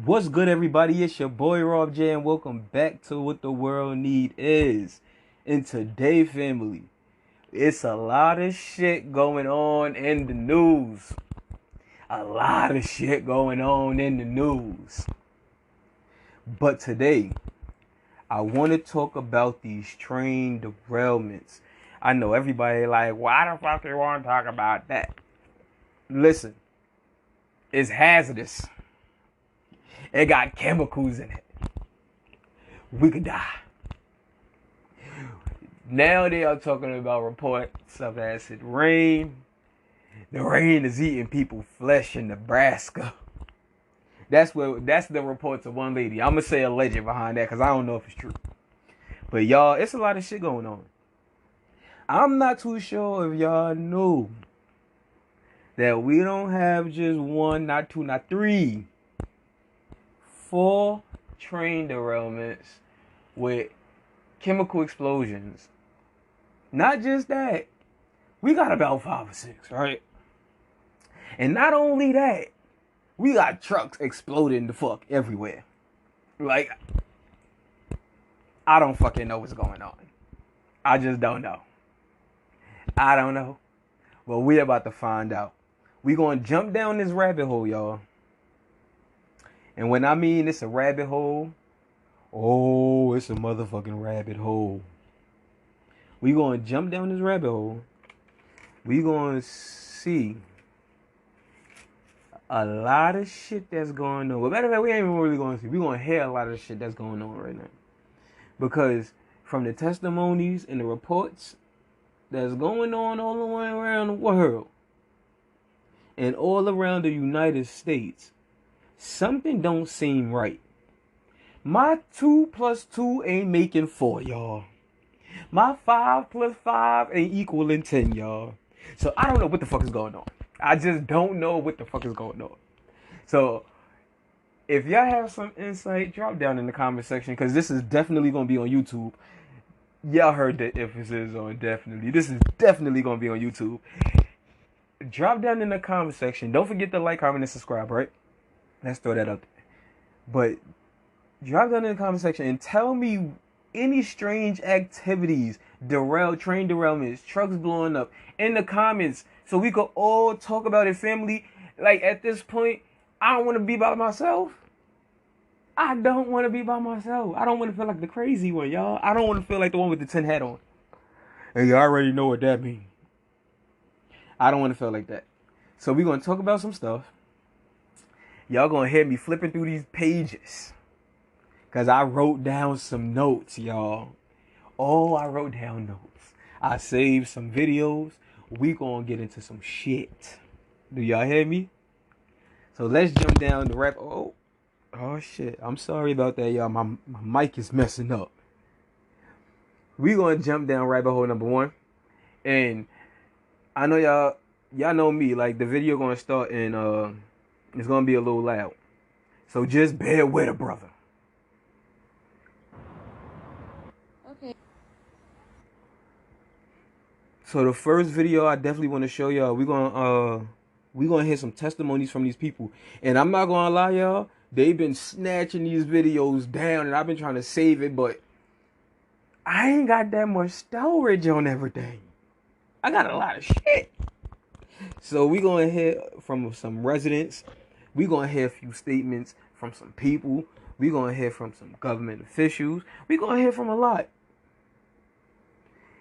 What's good, everybody? It's your boy Rob.J, and welcome back to What the World Need Is. And today, family, it's a lot of shit going on in the news. A lot of shit going on in the news. But today, I want to talk about these train derailments. I know everybody like, why the fuck you want to talk about that? Listen, it's hazardous. It got chemicals in it. We could die. Now they are talking about reports of acid rain. The rain is eating people's flesh in Nebraska. That's the reports of one lady. I'm gonna say a legend behind that because I don't know if it's true. But y'all, it's a lot of shit going on. I'm not too sure if y'all knew that we don't have just one, not two, not three, 4 train derailments with chemical explosions. Not just that, we got about 5 or 6, right? And not only that, we got trucks exploding the fuck everywhere. Like, I don't fucking know what's going on. I just don't know. I don't know. But we're about to find out. We gonna jump down this rabbit hole, y'all. And when I mean it's a rabbit hole, oh, it's a motherfucking rabbit hole. We gonna jump down this rabbit hole. We gonna see a lot of shit that's going on. But matter of fact, we ain't even really gonna see. We gonna hear a lot of shit that's going on right now. Because from the testimonies and the reports that's going on all the way around the world and all around the United States, something don't seem right. My 2 plus 2 ain't making 4, y'all. My 5 plus 5 ain't equaling 10, y'all. So I don't know what the fuck is going on. I just don't know what the fuck is going on. So if y'all have some insight, drop down in the comment section, because this is definitely going to be on YouTube. Y'all heard the emphasis on definitely. This is definitely going to be on YouTube. Drop down in the comment section. Don't forget to like, comment, and subscribe, right? Let's throw that up there. But drop down in the comment section and tell me any strange activities, train derailments, trucks blowing up in the comments so we could all talk about it, family. Like, at this point, I don't want to be by myself. I don't want to be by myself. I don't want to feel like the crazy one, y'all. I don't want to feel like the one with the tin hat on. And you already know what that means. I don't want to feel like that. So we're going to talk about some stuff. Y'all going to hear me flipping through these pages. Because I wrote down some notes, y'all. Oh, I wrote down notes. I saved some videos. We gonna get into some shit. Do y'all hear me? So let's jump down the rap. Oh shit. I'm sorry about that, y'all. My mic is messing up. We gonna jump down rabbit hole number 1. And I know y'all know me. Like, the video gonna start and it's gonna be a little loud. So just bear with a brother. So the first video I definitely want to show y'all, we gonna hear some testimonies from these people. And I'm not gonna lie, y'all, they've been snatching these videos down and I've been trying to save it, but I ain't got that much storage on everything. I got a lot of shit. So we gonna hear from some residents. We gonna hear a few statements from some people. We gonna hear from some government officials. We gonna hear from a lot.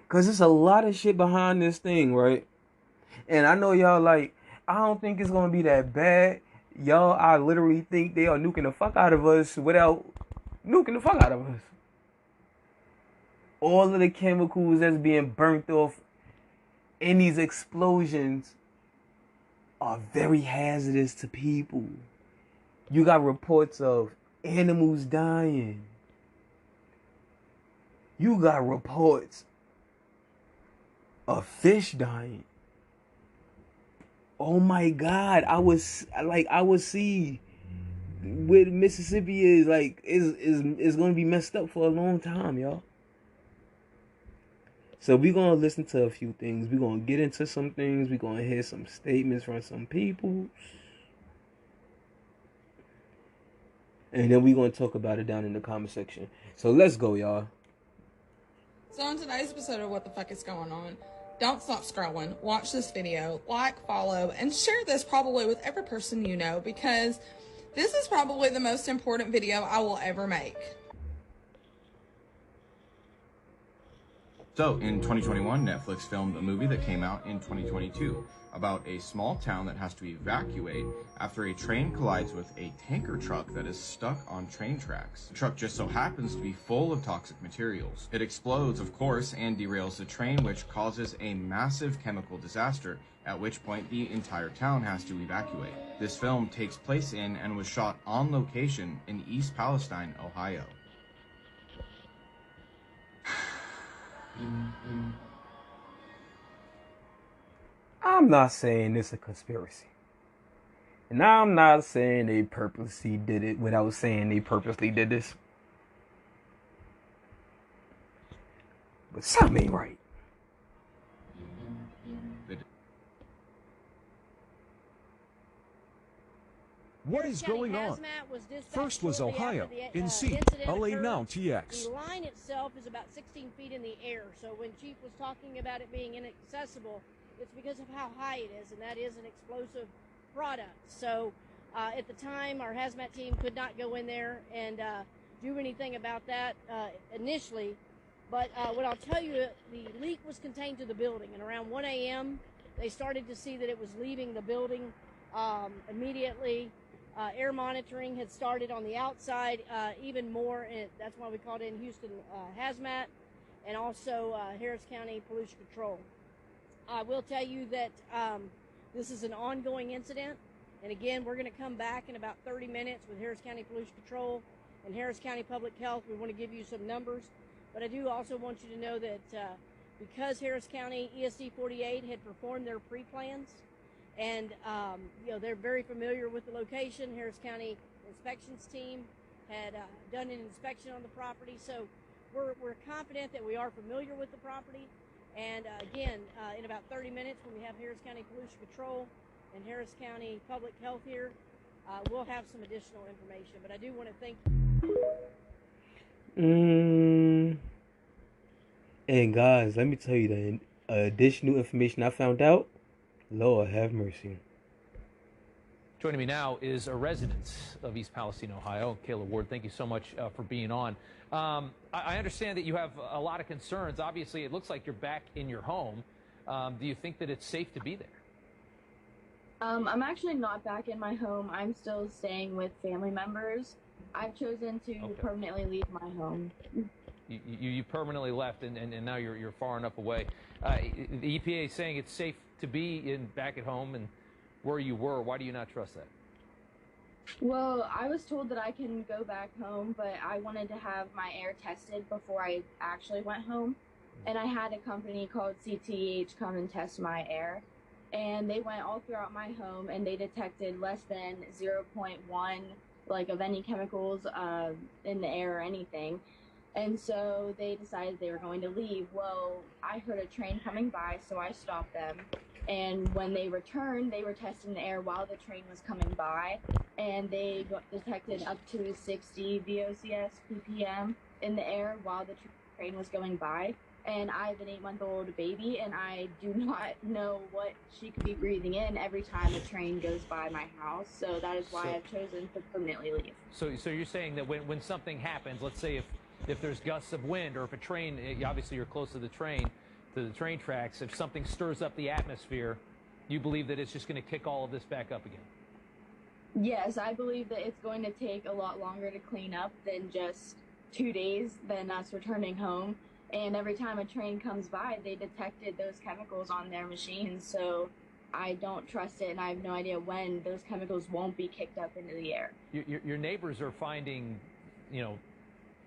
Because there's a lot of shit behind this thing, right? And I know y'all like, I don't think it's going to be that bad. Y'all, I literally think they are nuking the fuck out of us without nuking the fuck out of us. All of the chemicals that's being burnt off in these explosions are very hazardous to people. You got reports of animals dying. You got reports of fish dying. Oh my God! I would see where Mississippi is like is gonna be messed up for a long time, y'all. So we're gonna listen to a few things. We're gonna get into some things. We're gonna hear some statements from some people. and then we're going to talk about it down in the comment section. So let's go, y'all. So on today's episode of What the Fuck is Going On, don't stop scrolling, watch this video, like, follow, and share this probably with every person you know, because this is probably the most important video I will ever make. So, in 2021, Netflix filmed a movie that came out in 2022 about a small town that has to evacuate after a train collides with a tanker truck that is stuck on train tracks. The truck just so happens to be full of toxic materials. It explodes, of course, and derails the train, which causes a massive chemical disaster, at which point the entire town has to evacuate. This film takes place in and was shot on location in East Palestine, Ohio. I'm not saying it's a conspiracy. And I'm not saying they purposely did it without saying they purposely did this. But something ain't right. What is going on? First was Ohio. In C, LA now TX. The line itself is about 16 feet in the air, so when Chief was talking about it being inaccessible, it's because of how high it is, and that is an explosive product. So at the time, our hazmat team could not go in there and do anything about that initially. But what I'll tell you, the leak was contained to the building, and around 1 a.m., they started to see that it was leaving the building immediately. Air monitoring had started on the outside even more, and that's why we called in Houston Hazmat and also Harris County Pollution Control. I will tell you that this is an ongoing incident, and again, we're going to come back in about 30 minutes with Harris County Pollution Control and Harris County Public Health. We want to give you some numbers, but I do also want you to know that because Harris County ESD 48 had performed their pre-plans, and they're very familiar with the location. Harris County inspections team had done an inspection on the property, so we're confident that we are familiar with the property. And again, in about 30 minutes, when we have Harris County Pollution Control and Harris County Public Health here, we'll have some additional information. But I do want to thank you. And guys, let me tell you the additional information I found out. Lord have mercy. Joining me now is a resident of East Palestine, Ohio, Kayla Ward. Thank you so much for being on. I understand that you have a lot of concerns. Obviously, it looks like you're back in your home. Do you think that it's safe to be there? I'm actually not back in my home. I'm still staying with family members. I've chosen to permanently leave my home. You permanently left, and now you're far enough away. The EPA is saying it's safe to be back at home and where you were. Why do you not trust that? Well, I was told that I can go back home, but I wanted to have my air tested before I actually went home. And I had a company called CTEH come and test my air. And they went all throughout my home, and they detected less than 0.1 of any chemicals in the air or anything. And so they decided they were going to leave. Well, I heard a train coming by, so I stopped them. And when they returned, they were testing the air while the train was coming by, and they detected up to 60 VOCs ppm in the air while the train was going by. And I have an 8-month-old baby, and I do not know what she could be breathing in every time a train goes by my house. So that is why I've chosen to permanently leave. So you're saying that when something happens, let's say if there's gusts of wind, or if a train, obviously you're close to the train tracks, if something stirs up the atmosphere, you believe that it's just going to kick all of this back up again? Yes, I believe that it's going to take a lot longer to clean up than just 2 days than us returning home. And every time a train comes by, they detected those chemicals on their machines. So I don't trust it, and I have no idea when those chemicals won't be kicked up into the air. Your neighbors are finding,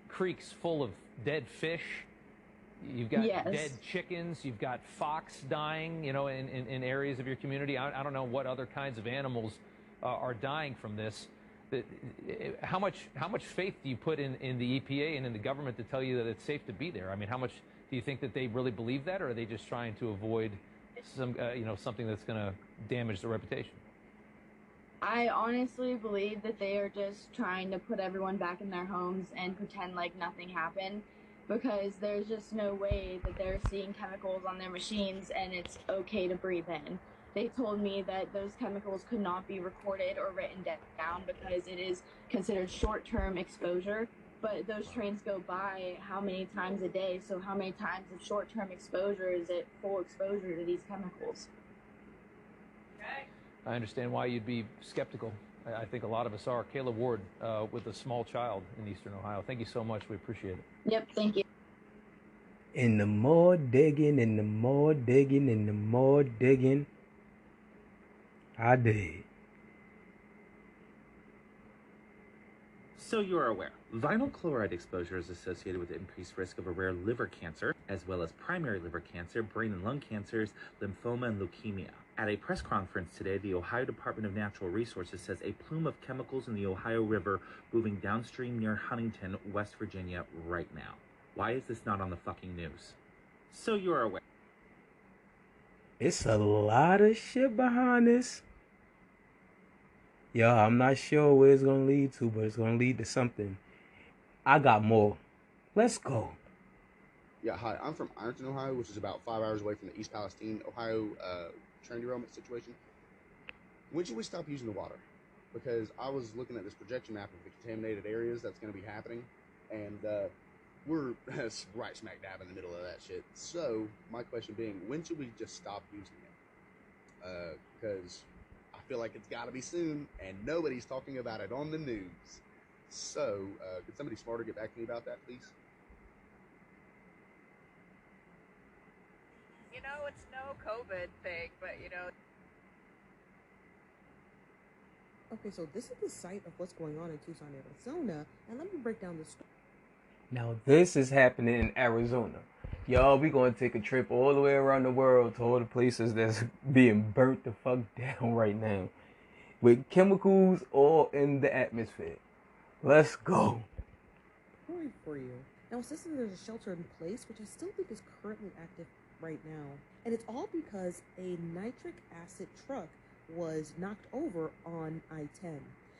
creeks full of dead fish. You've got dead chickens. You've got fox dying, in areas of your community. I don't know what other kinds of animals are dying from this. How much faith do you put in the EPA and in the government to tell you that it's safe to be there? I mean, how much do you think that they really believe that, or are they just trying to avoid something that's going to damage their reputation? I honestly believe that they are just trying to put everyone back in their homes and pretend like nothing happened, because there's just no way that they're seeing chemicals on their machines and it's okay to breathe in. They told me that those chemicals could not be recorded or written down because it is considered short-term exposure, but those trains go by how many times a day, so how many times of short-term exposure is it full exposure to these chemicals? I understand why you'd be skeptical. I think a lot of us are. Kayla Ward with a small child in Eastern Ohio. Thank you so much. We appreciate it. Yep, thank you. And the more digging, and the more digging, and the more digging I did. So you are aware, vinyl chloride exposure is associated with increased risk of a rare liver cancer, as well as primary liver cancer, brain and lung cancers, lymphoma, and leukemia. At a press conference today, the Ohio Department of Natural Resources says a plume of chemicals in the Ohio River moving downstream near Huntington, West Virginia right now. Why is this not on the fucking news? So you are aware. It's a lot of shit behind this. Yeah, I'm not sure where it's going to lead to, but it's going to lead to something. I got more. Let's go. Yeah, hi. I'm from Ironton, Ohio, which is about 5 hours away from the East Palestine, Ohio train derailment situation. When should we stop using the water? Because I was looking at this projection map of the contaminated areas that's going to be happening, and we're right smack dab in the middle of that shit. So, my question being, when should we just stop using it? Because I feel like it's got to be soon, and nobody's talking about it on the news. So, could somebody smarter get back to me about that, please? You know, it's no COVID thing, but you know. Okay, so this is the site of what's going on in Tucson, Arizona, and let me break down the story. Now this is happening in Arizona. Y'all, we gonna take a trip all the way around the world to all the places that's being burnt the fuck down right now, with chemicals all in the atmosphere. Let's go. Sorry for you. Now, since there's a shelter in place, which I still think is currently active right now, and it's all because a nitric acid truck was knocked over on I-10.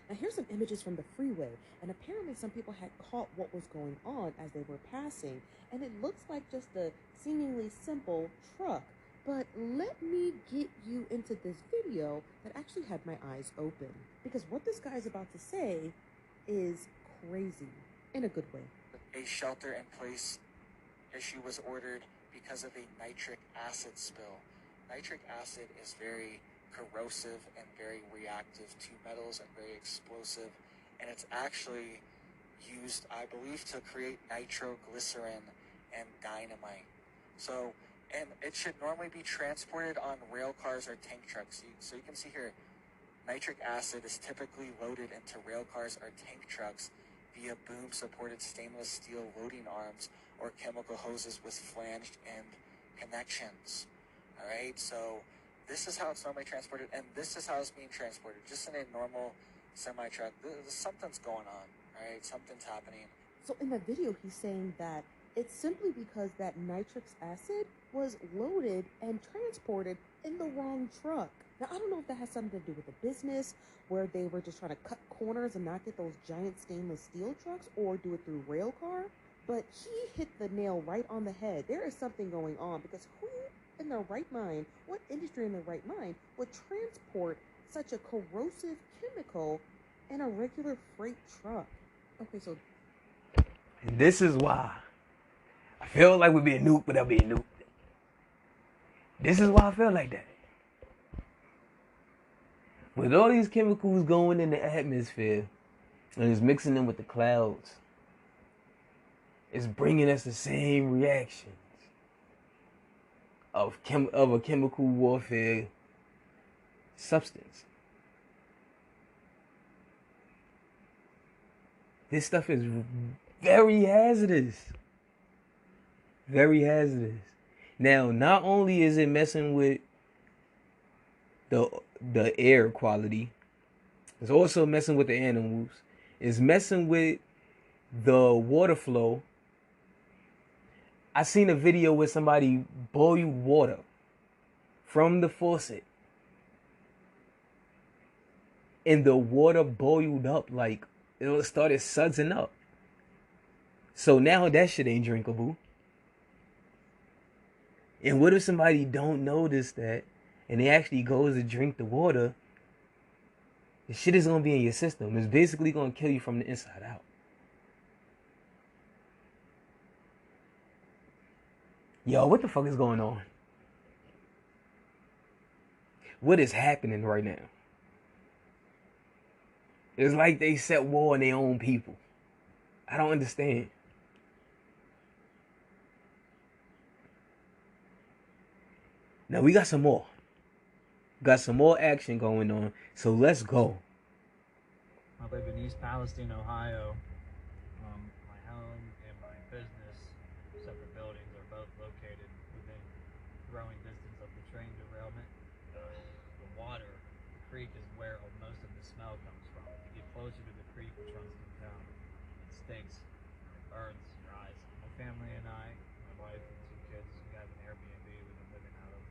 Now, here's some images from the freeway, and apparently some people had caught what was going on as they were passing, and it looks like just a seemingly simple truck. But let me get you into this video that actually had my eyes open, because what this guy is about to say is crazy, in a good way. A shelter-in-place issue was ordered because of a nitric acid spill. Nitric acid is very corrosive and very reactive to metals and very explosive, and it's actually used, I believe, to create nitroglycerin and dynamite. So, and it should normally be transported on rail cars or tank trucks. So you can see here, nitric acid is typically loaded into rail cars or tank trucks via boom-supported stainless steel loading arms or chemical hoses with flanged end connections. All right, so this is how it's normally transported, and this is how it's being transported, just in a normal semi-truck. Something's going on, all right? Something's happening. So in the video, he's saying that it's simply because that nitric acid was loaded and transported in the wrong truck. Now, I don't know if that has something to do with the business, where they were just trying to cut corners and not get those giant stainless steel trucks, or do it through rail car, but he hit the nail right on the head. There is something going on, because who in their right mind, what industry in their right mind would transport such a corrosive chemical in a regular freight truck? Okay, so... And this is why I feel like we're being nuked without being nuked. This is why I feel like that. With all these chemicals going in the atmosphere and it's mixing them with the clouds, it's bringing us the same reactions of a chemical warfare substance. This stuff is very hazardous. Very hazardous. Now, not only is it messing with the air quality, it's also messing with the animals. It's messing with the water flow. I seen a video where somebody boiled water from the faucet and the water boiled up, like it started sudsing up. So now that shit ain't drinkable. And what if somebody don't notice that and they actually goes to drink the water? The shit is gonna be in your system. It's basically gonna kill you from the inside out. Yo, what the fuck is going on? What is happening right now? It's like they set war on their own people. I don't understand. Now we got some more. Got some more action going on. So let's go. I live in East Palestine, Ohio. My home and my business, separate buildings, are both located within throwing distance of the train derailment. The water, the creek, is where most of the smell comes from. If you get closer to the creek, which runs through town, it stinks. It burns your eyes. My family and I, my wife and 2 kids, we have an Airbnb we've been living out of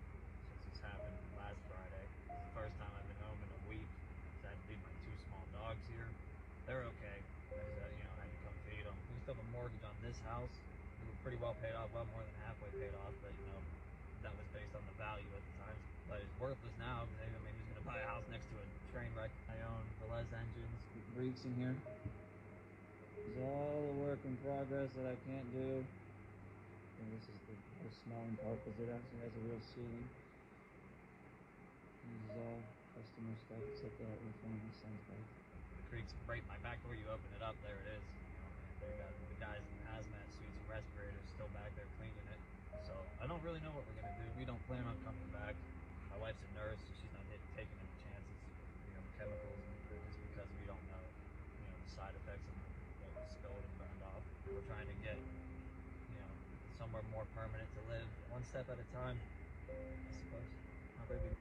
since this happened last Friday. It's the first time I've been home in a week. I had to leave my 2 small dogs here. They're okay. I had to come feed them. We still have a mortgage on this house. We were pretty well paid off, well more than halfway paid off, but that was based on the value at the time. But it's worthless now because who's going to buy a house next to a train wreck? I own Velez engines, brakes in here. It's all the work in progress that I can't do. And this is the smelling part because it actually has a real ceiling. This is all customer stuff except that we're filming the sun's back. The creek's right, my back door, you open it up, there it is. They got the guys in hazmat suits and respirators still back there cleaning it. So I don't really know what we're gonna do. We don't plan on coming back. My wife's a nurse, so she's not taking any chances, chemicals, just because we don't know, the side effects of what was spilled and burned off. We're trying to get, somewhere more permanent to live, one step at a time, I suppose. How baby?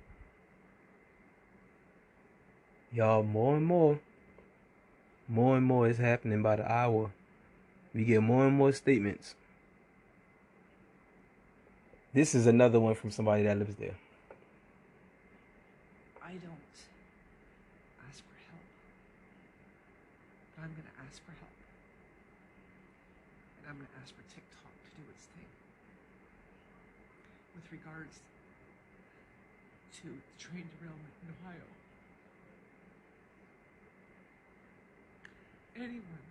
Y'all, more and more is happening by the hour. We get more and more statements. This is another one from somebody that lives there. I don't ask for help, but I'm going to ask for help. And I'm going to ask for TikTok to do its thing. With regards to the train derailment in Ohio. Anyone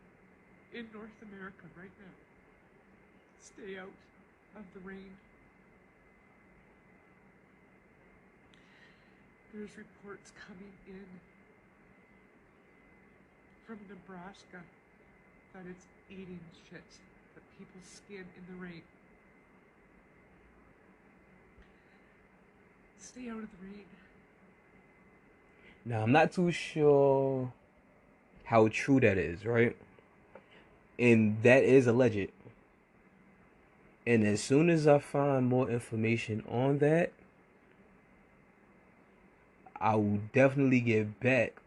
in North America right now, stay out of the rain. There's reports coming in from Nebraska that it's eating shit, that people's skin in the rain. Stay out of the rain. Now, I'm not too sure how true that is, right? And that is alleged. And as soon as I find more information on that, I will definitely get back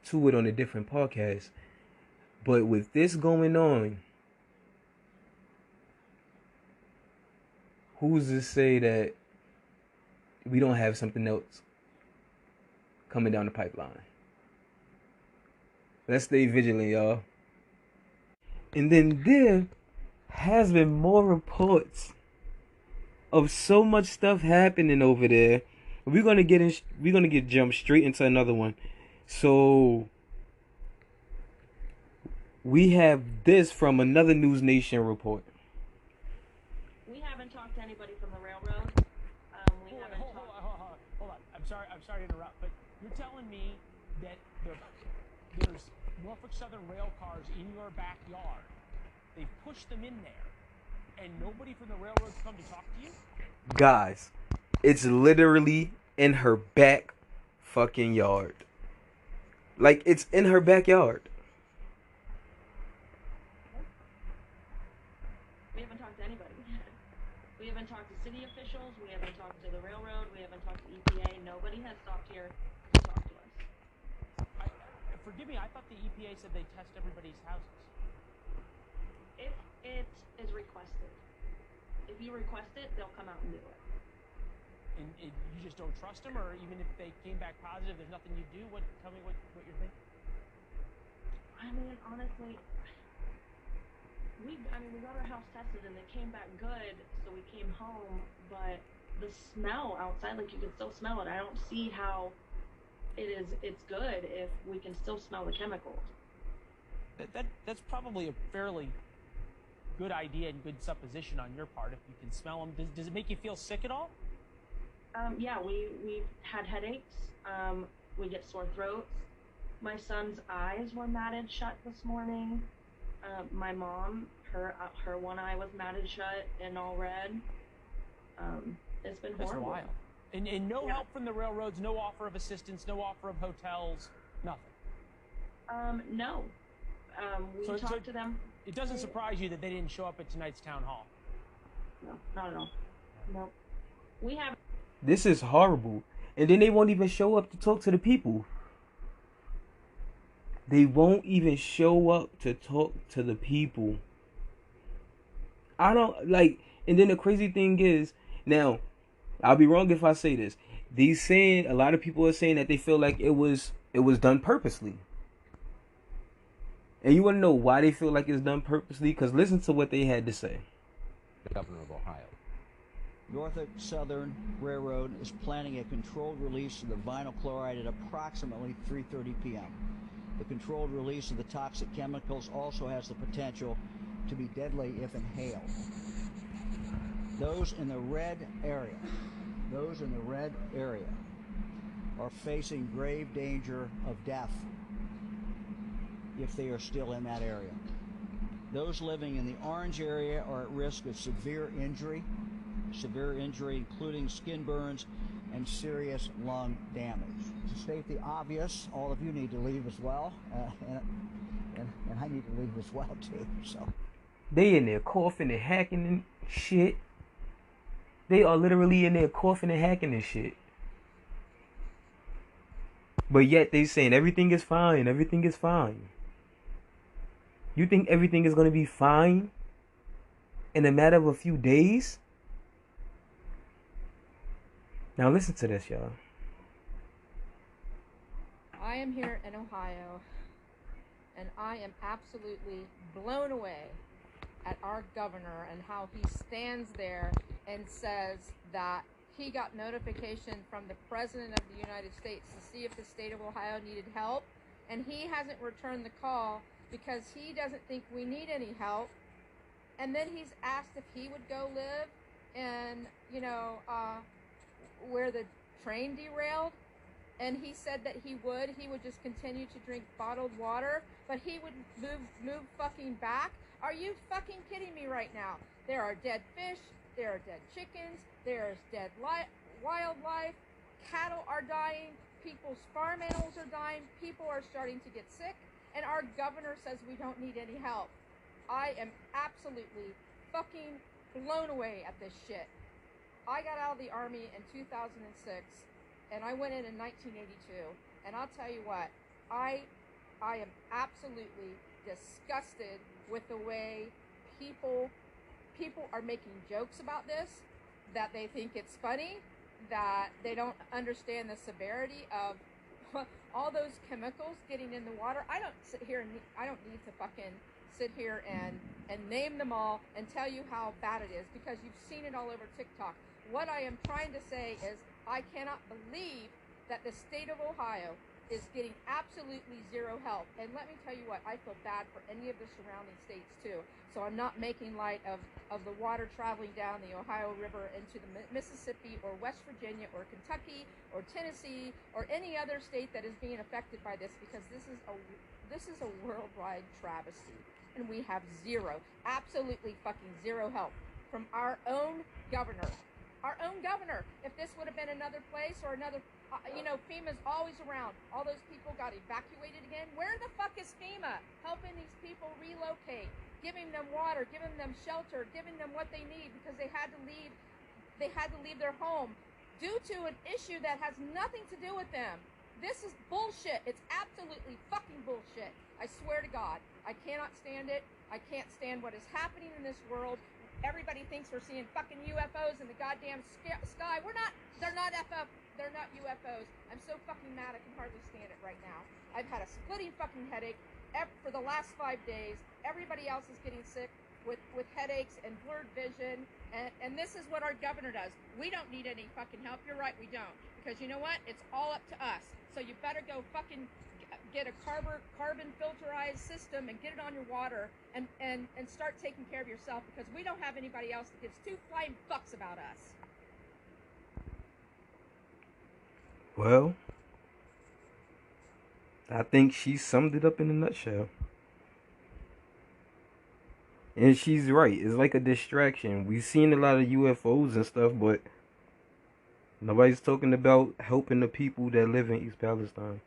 to it on a different podcast. But with this going on, who's to say that we don't have something else coming down the pipeline? Let's stay vigilant, y'all. And then there has been more reports of so much stuff happening over there. We're gonna get jumped straight into another one. So we have this from another News Nation report. We haven't talked to anybody from the railroad. Hold on. I'm sorry to interrupt, but you're telling me that there's Norfolk Southern rail cars in your backyard. They've pushed them in there, and nobody from the railroad's come to talk to you? Guys, it's literally in her back fucking yard. Like, it's in her backyard. We haven't talked to anybody. We haven't talked to city officials. We haven't talked to the railroad. We haven't talked to EPA. Nobody has stopped here to talk to us. Forgive me, I thought the EPA said they test everybody's houses. If it is requested. If you request it, they'll come out and do it. and you just don't trust them, or even if they came back positive, there's nothing you do? Tell me what you're thinking. I mean, honestly, we got our house tested and it came back good, so we came home, but the smell outside, like you can still smell it. I don't see how it's good if we can still smell the chemicals. That's probably a fairly good idea and good supposition on your part if you can smell them. Does it make you feel sick at all? Yeah, we had headaches. We get sore throats. My son's eyes were matted shut this morning. My mom, her one eye was matted shut and all red. It's been horrible. That's wild. And no help from the railroads, no offer of assistance, no offer of hotels, nothing. No. We talked to them. It doesn't surprise you that they didn't show up at tonight's town hall? No, not at all. No. We have. This is horrible. And then they won't even show up to talk to the people. They won't even show up to talk to the people. I don't like. And then the crazy thing is, now, I'll be wrong if I say this. A lot of people are saying that they feel like it was done purposely. And you want to know why they feel like it's done purposely? Because listen to what they had to say. The governor of Ohio. Norfolk Southern Railroad is planning a controlled release of the vinyl chloride at approximately 3:30 p.m. The controlled release of the toxic chemicals also has the potential to be deadly if inhaled. Those in the red area are facing grave danger of death if they are still in that area. Those living in the orange area are at risk of severe injury, including skin burns and serious lung damage. To state the obvious, all of you need to leave as well, and I need to leave as well too. So they in there coughing and hacking and shit. They are literally in there coughing and hacking and shit. But yet they saying everything is fine, everything is fine. You think everything is going to be fine in a matter of a few days? Now listen to this, y'all. I am here in Ohio, and I am absolutely blown away at our governor and how he stands there and says that he got notification from the President of the United States to see if the state of Ohio needed help, and he hasn't returned the call because he doesn't think we need any help. And then he's asked if he would go live in, where the train derailed, and he said that he would just continue to drink bottled water, but he would move fucking back. Are you fucking kidding me right now? There are dead fish, there are dead chickens, there's dead wildlife, cattle are dying, people's farm animals are dying, people are starting to get sick, and our governor says we don't need any help. I am absolutely fucking blown away at this shit. I got out of the Army in 2006, and I went in 1982, and I'll tell you what, I am absolutely disgusted with the way people are making jokes about this, that they think it's funny, that they don't understand the severity of all those chemicals getting in the water. I don't need to fucking sit here and name them all and tell you how bad it is, because you've seen it all over TikTok. What I am trying to say is I cannot believe that the state of Ohio is getting absolutely zero help. And let me tell you what, I feel bad for any of the surrounding states too. So I'm not making light of the water traveling down the Ohio River into the Mississippi or West Virginia or Kentucky or Tennessee or any other state that is being affected by this, because this is a worldwide travesty. And we have absolutely fucking zero help from our own governor. Our own governor. If this would have been another place or another, FEMA's always around. All those people got evacuated again. Where the fuck is FEMA helping these people relocate, giving them water, giving them shelter, giving them what they need, because they had to leave their home due to an issue that has nothing to do with them. This is bullshit. It's absolutely fucking bullshit. I swear to God, I cannot stand it. I can't stand what is happening in this world. everybody thinks we're seeing fucking UFOs in the goddamn sky. They're not UFOs. I'm so fucking mad I can hardly stand it right now. I've had a splitting fucking headache for the last 5 days. Everybody else is getting sick with headaches and blurred vision, and this is what our governor does. We don't need any fucking help. You're right, we don't. Because you know what? It's all up to us. So you better go fucking get a carbon filterized system and get it on your water and start taking care of yourself, because we don't have anybody else that gives two flying fucks about us. Well, I think she summed it up in a nutshell. And she's right. It's like a distraction. We've seen a lot of UFOs and stuff, but nobody's talking about helping the people that live in East Palestine.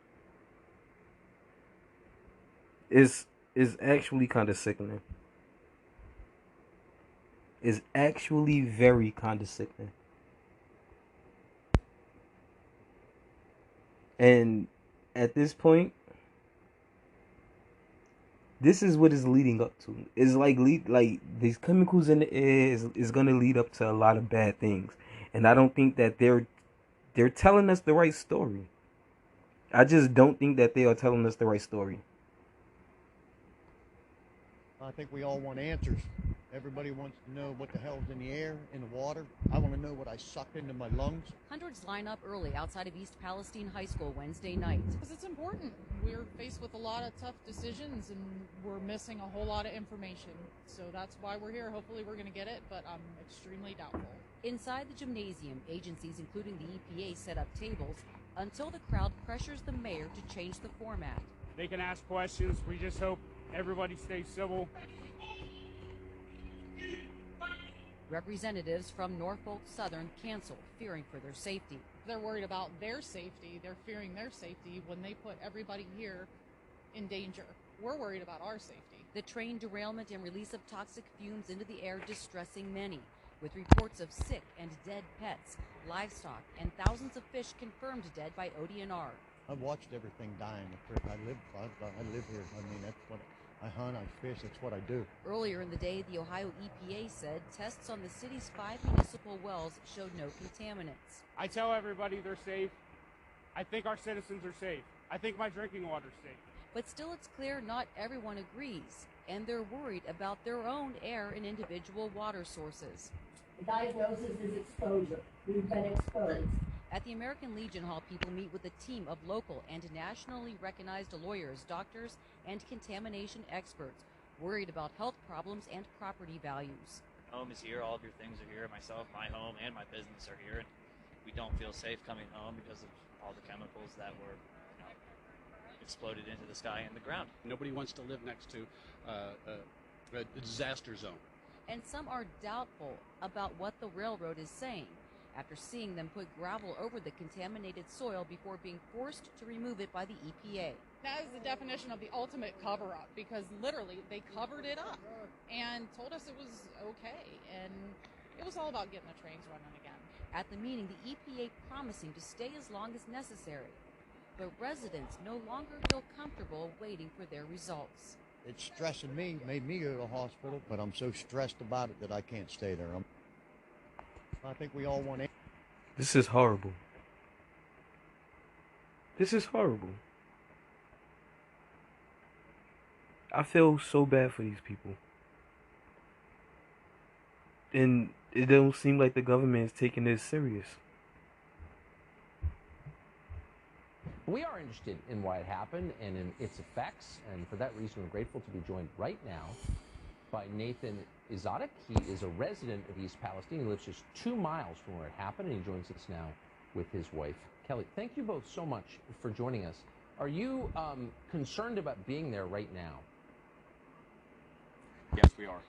It's actually kind of sickening. It's actually very kind of sickening. And at this point, this is what it's leading up to. It's like these chemicals in the air is gonna lead up to a lot of bad things, and I don't think that they're telling us the right story. I just don't think that they are telling us the right story. I think we all want answers. Everybody wants to know what the hell's in the air, in the water. I want to know what I suck into my lungs. Hundreds line up early outside of East Palestine High School Wednesday night. Because it's important. We're faced with a lot of tough decisions and we're missing a whole lot of information. So that's why we're here. Hopefully we're going to get it, but I'm extremely doubtful. Inside the gymnasium, agencies including the EPA set up tables until the crowd pressures the mayor to change the format. They can ask questions. We just hope everybody stays civil. Representatives from Norfolk Southern canceled, fearing for their safety. They're worried about their safety. They're fearing their safety when they put everybody here in danger. We're worried about our safety. The train derailment and release of toxic fumes into the air distressing many, with reports of sick and dead pets, livestock, and thousands of fish confirmed dead by ODNR. I've watched everything die in the creek. I live here. I mean, that's what I hunt, I fish, that's what I do. Earlier in the day, the Ohio EPA said tests on the city's 5 municipal wells showed no contaminants. I tell everybody they're safe. I think our citizens are safe. I think my drinking water's safe. But still, it's clear not everyone agrees, and they're worried about their own air and individual water sources. The diagnosis is exposure. We've been exposed. At the American Legion Hall, people meet with a team of local and nationally recognized lawyers, doctors, and contamination experts, worried about health problems and property values. Home is here. All of your things are here. Myself, my home, and my business are here. And we don't feel safe coming home because of all the chemicals that were exploded into the sky and the ground. Nobody wants to live next to a disaster zone. And some are doubtful about what the railroad is saying, after seeing them put gravel over the contaminated soil before being forced to remove it by the EPA. That is the definition of the ultimate cover-up, because literally they covered it up and told us it was okay, and it was all about getting the trains running again. At the meeting, the EPA promising to stay as long as necessary, but residents no longer feel comfortable waiting for their results. It's stressing me, made me go to the hospital, but I'm so stressed about it that I can't stay there. I think we all want. This is horrible. This is horrible. I feel so bad for these people. And it don't seem like the government is taking this serious. We are interested in why it happened and in its effects, and for that reason we're grateful to be joined right now by Nathan Izadik. He is a resident of East Palestine. He lives just 2 miles from where it happened, and he joins us now with his wife, Kelly. Thank you both so much for joining us. Are you concerned about being there right now? Yes, we are.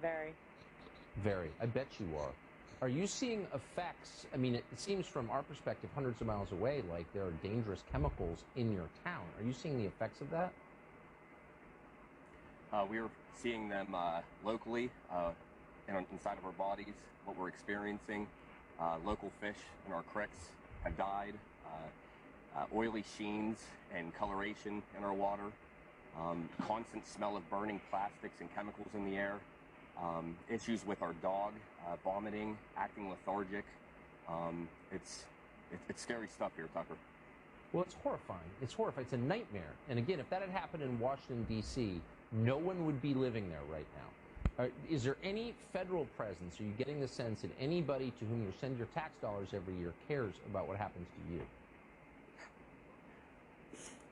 Very. Very. I bet you are. Are you seeing effects? I mean, it seems from our perspective, hundreds of miles away, like there are dangerous chemicals in your town. Are you seeing the effects of that? We're seeing them locally inside of our bodies, what we're experiencing. Local fish in our creeks have died. Oily sheens and coloration in our water. Constant smell of burning plastics and chemicals in the air. issues with our dog, vomiting, acting lethargic. It's scary stuff here, Tucker. Well, it's horrifying. It's horrifying. It's a nightmare. And again, if that had happened in Washington, D.C., no one would be living there right now. Is there any federal presence? Are you getting the sense that anybody to whom you send your tax dollars every year cares about what happens to you?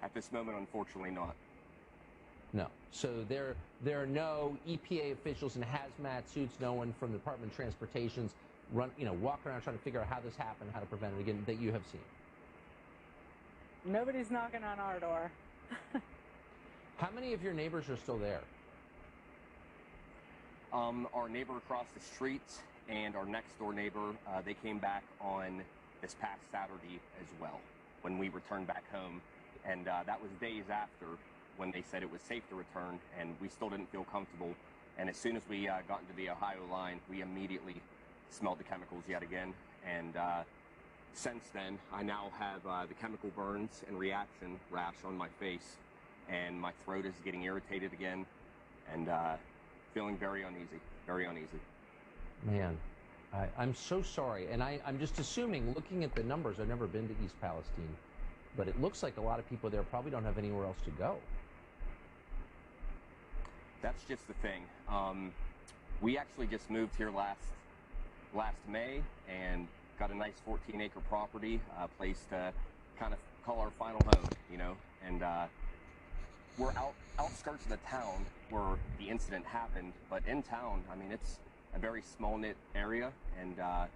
At this moment, unfortunately not. No. So there are no EPA officials in hazmat suits, no one from the Department of Transportation's walking around trying to figure out how this happened, how to prevent it again, that you have seen? Nobody's knocking on our door. How many of your neighbors are still there? Our neighbor across the street and our next door neighbor, they came back on this past Saturday as well when we returned back home. And that was days after when they said it was safe to return, and we still didn't feel comfortable. And as soon as we got into the Ohio line, we immediately smelled the chemicals yet again. And since then, I now have the chemical burns and reaction rash on my face, and my throat is getting irritated again, and feeling very uneasy, very uneasy. Man, I'm so sorry. And I'm just assuming, looking at the numbers, I've never been to East Palestine, but it looks like a lot of people there probably don't have anywhere else to go. That's just the thing. We actually just moved here last May and got a nice 14-acre property, a place to kind of call our final home, and we're outskirts of the town where the incident happened, but in town, I mean, it's a very small-knit area, and a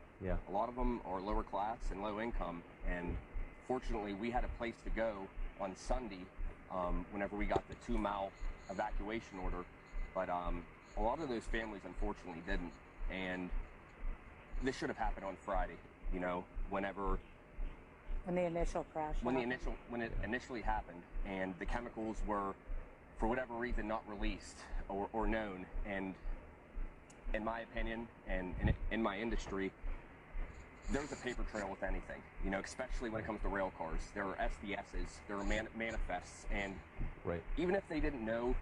lot of them are lower class and low income, and fortunately, we had a place to go on Sunday whenever we got the 2-mile evacuation order, but a lot of those families unfortunately didn't, and this should have happened on Friday, whenever When the initial crash when happened. when it initially happened, and the chemicals were, for whatever reason, not released or known. And in my opinion, and in my industry, there's a paper trail with anything, especially when it comes to rail cars. There are SDSs, there are manifests, and even if they didn't know,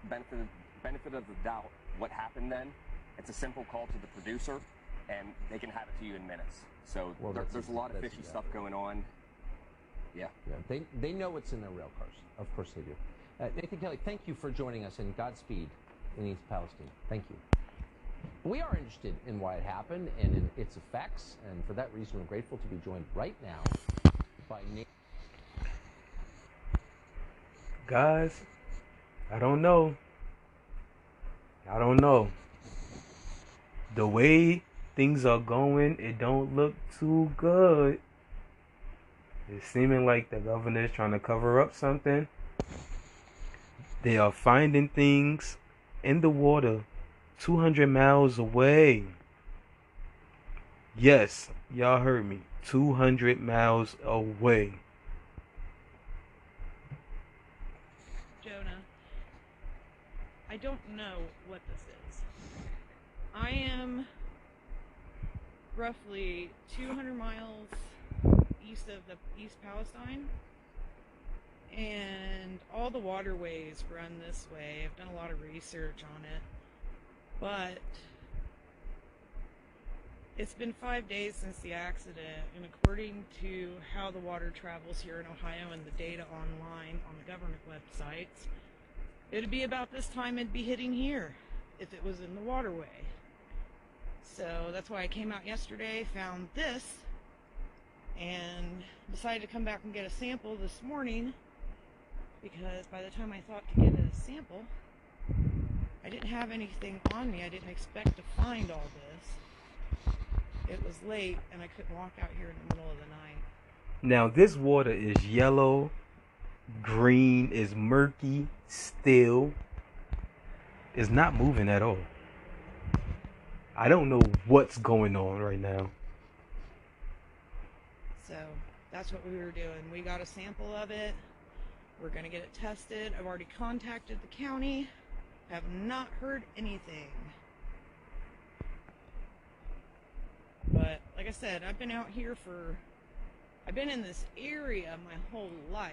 benefit of the doubt, what happened then, it's a simple call to the producer, and they can have it to you in minutes. So there's a lot of fishy stuff going on. Yeah. They know what's in their rail cars. Of course they do. Nathan Kelly, thank you for joining us, and Godspeed in East Palestine. Thank you. We are interested in why it happened and in its effects, and for that reason, we're grateful to be joined right now by Nathan. Guys, I don't know. The way things are going, it don't look too good. It's seeming like the governor is trying to cover up something. They are finding things in the water 200 miles away. Yes, y'all heard me. 200 miles away. Jonah, I don't know what this is. I am roughly 200 miles east of the East Palestine, and all the waterways run this way. I've done a lot of research on it, but it's been 5 days since the accident, and according to how the water travels here in Ohio and the data online on the government websites, it'd be about this time it'd be hitting here if it was in the waterway. So that's why I came out yesterday, found this, and decided to come back and get a sample this morning, because by the time I thought to get a sample, I didn't have anything on me. I didn't expect to find all this. It was late, and I couldn't walk out here in the middle of the night. Now this water is yellow, green, is murky, still. It's not moving at all. I don't know what's going on right now. So that's what we were doing. We got a sample of it. We're going to get it tested. I've already contacted the county. Have not heard anything. But like I said, I've been out here I've been in this area my whole life.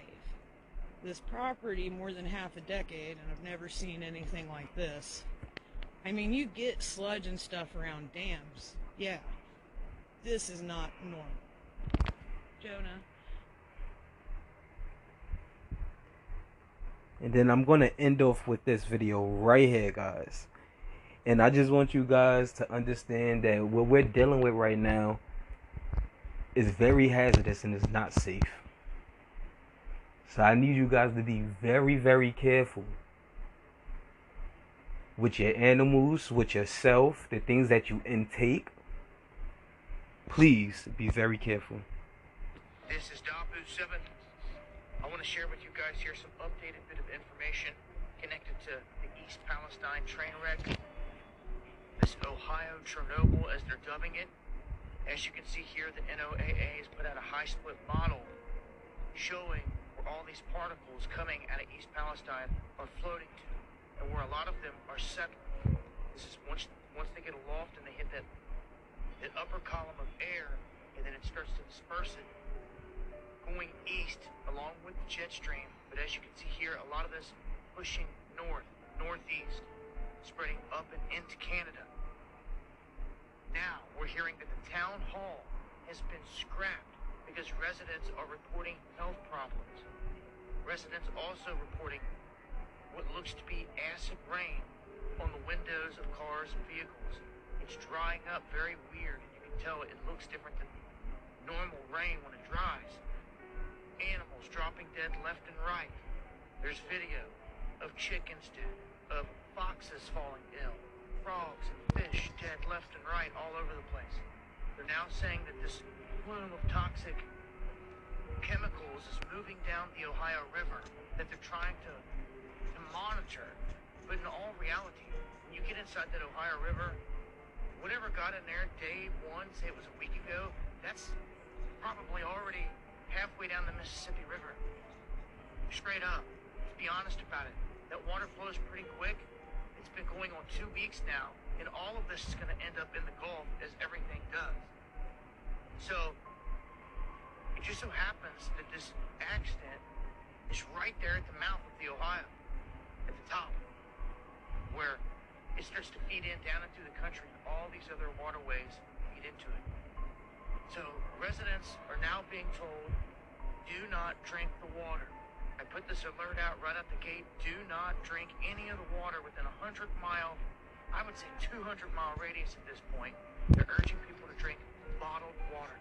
This property more than half a decade, and I've never seen anything like this. I mean, you get sludge and stuff around dams. Yeah. This is not normal. Jonah. And then I'm going to end off with this video right here, guys. And I just want you guys to understand that what we're dealing with right now is very hazardous and is not safe. So I need you guys to be very, very careful with your animals, with yourself, the things that you intake. Please be very careful. This is Dabu7. I want to share with you guys here some updated bit of information connected to the East Palestine train wreck. This Ohio Chernobyl, as they're dubbing it. As you can see here, the NOAA has put out a high split model showing where all these particles coming out of East Palestine are floating to, and where a lot of them are settling. This is once they get aloft and they hit that upper column of air, and then it starts to disperse it, going east along with the jet stream. But as you can see here, a lot of this pushing north, northeast, spreading up and into Canada. Now we're hearing that the town hall has been scrapped because residents are reporting health problems. Residents also reporting what looks to be acid rain on the windows of cars and vehicles. It's drying up very weird, and you can tell it looks different than normal rain when it dries. Animals dropping dead left and right. There's video of chickens dead, of foxes falling ill, frogs and fish dead left and right all over the place. They're now saying that this plume of toxic chemicals is moving down the Ohio River, that they're trying to monitor. But in all reality, when you get inside that Ohio River, whatever got in there day one, say it was a week ago, that's probably already halfway down the Mississippi River. Straight up. Let's be honest about it. That water flows pretty quick. It's been going on 2 weeks now, and all of this is going to end up in the Gulf, as everything does. So, it just so happens that this accident is right there at the mouth of the Ohio, at the top, where it starts to feed in down into the country, and all these other waterways feed into it. So residents are now being told, do not drink the water. I put this alert out right at the gate. Do not drink any of the water within a 100-mile, I would say 200-mile radius at this point. They're urging people to drink bottled water.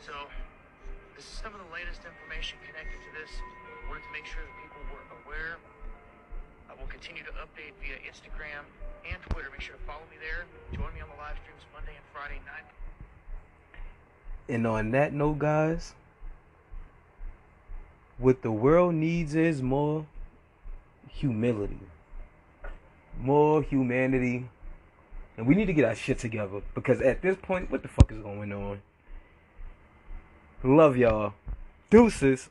So this is some of the latest information connected to this. I wanted to make sure that people were aware. I will continue to update via Instagram and Twitter. Make sure to follow me there. Join me on the live streams Monday and Friday night. And on that note, guys, what the world needs is more humility, more humanity, and we need to get our shit together, because at this point, what the fuck is going on? Love y'all. Deuces.